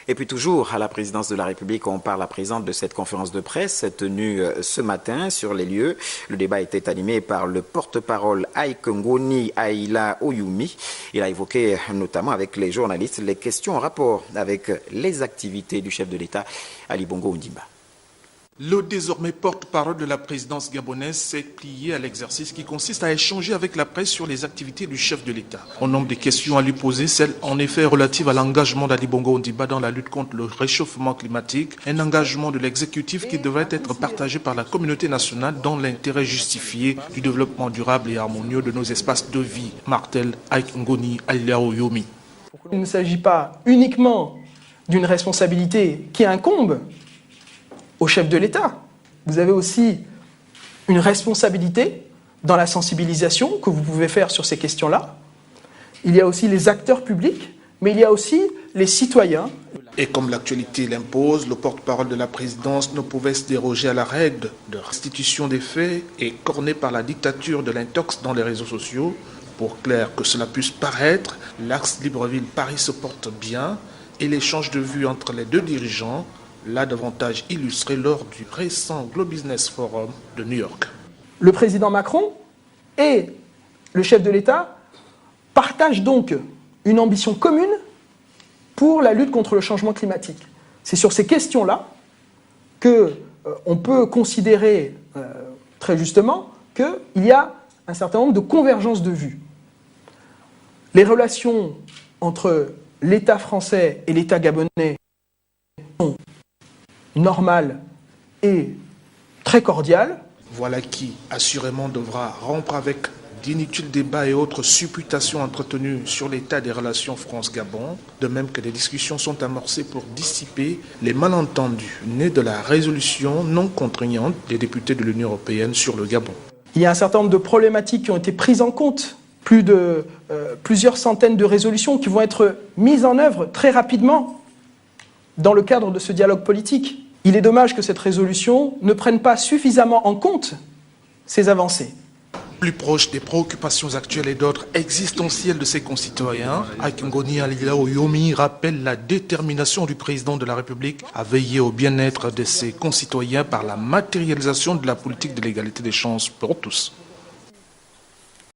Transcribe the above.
Et puis toujours à la présidence de la République, on parle à présent de cette conférence de presse tenue ce matin sur les lieux. Le débat était animé par le porte-parole Ike Ngoni Aila Oyumi. Il a évoqué notamment avec les journalistes les questions en rapport avec les activités du chef de l'État, Ali Bongo Ondimba. Le désormais porte-parole de la présidence gabonaise s'est plié à l'exercice qui consiste à échanger avec la presse sur les activités du chef de l'État. Au nombre des questions à lui poser, celle en effet relative à l'engagement d'Ali Bongo Ondimba dans la lutte contre le réchauffement climatique, un engagement de l'exécutif qui devrait être partagé par la communauté nationale dans l'intérêt justifié du développement durable et harmonieux de nos espaces de vie, martèle Ike Ngoni Aila Oyumi. Il ne s'agit pas uniquement d'une responsabilité qui incombe au chef de l'État. Vous avez aussi une responsabilité dans la sensibilisation que vous pouvez faire sur ces questions-là. Il y a aussi les acteurs publics, mais il y a aussi les citoyens. Et comme l'actualité l'impose, le porte-parole de la présidence ne pouvait se déroger à la règle de restitution des faits et corné par la dictature de l'intox dans les réseaux sociaux. Pour clair que cela puisse paraître, l'axe Libreville-Paris se porte bien et l'échange de vues entre les deux dirigeants l'a davantage illustré lors du récent Global Business Forum de New York. Le président Macron et le chef de l'État partagent donc une ambition commune pour la lutte contre le changement climatique. C'est sur ces questions-là qu'on peut considérer très justement qu'il y a un certain nombre de convergences de vues. Les relations entre l'État français et l'État gabonais sont normales et très cordiales. Voilà qui, assurément, devra rompre avec d'inutiles débats et autres supputations entretenues sur l'état des relations France-Gabon, de même que des discussions sont amorcées pour dissiper les malentendus nés de la résolution non contraignante des députés de l'Union européenne sur le Gabon. Il y a un certain nombre de problématiques qui ont été prises en compte, plusieurs centaines de résolutions qui vont être mises en œuvre très rapidement dans le cadre de ce dialogue politique. Il est dommage que cette résolution ne prenne pas suffisamment en compte ces avancées. Plus proche des préoccupations actuelles et d'autres existentielles de ses concitoyens, Ike Ngoni Aila Oyumi rappelle la détermination du président de la République à veiller au bien-être de ses concitoyens par la matérialisation de la politique de l'égalité des chances pour tous.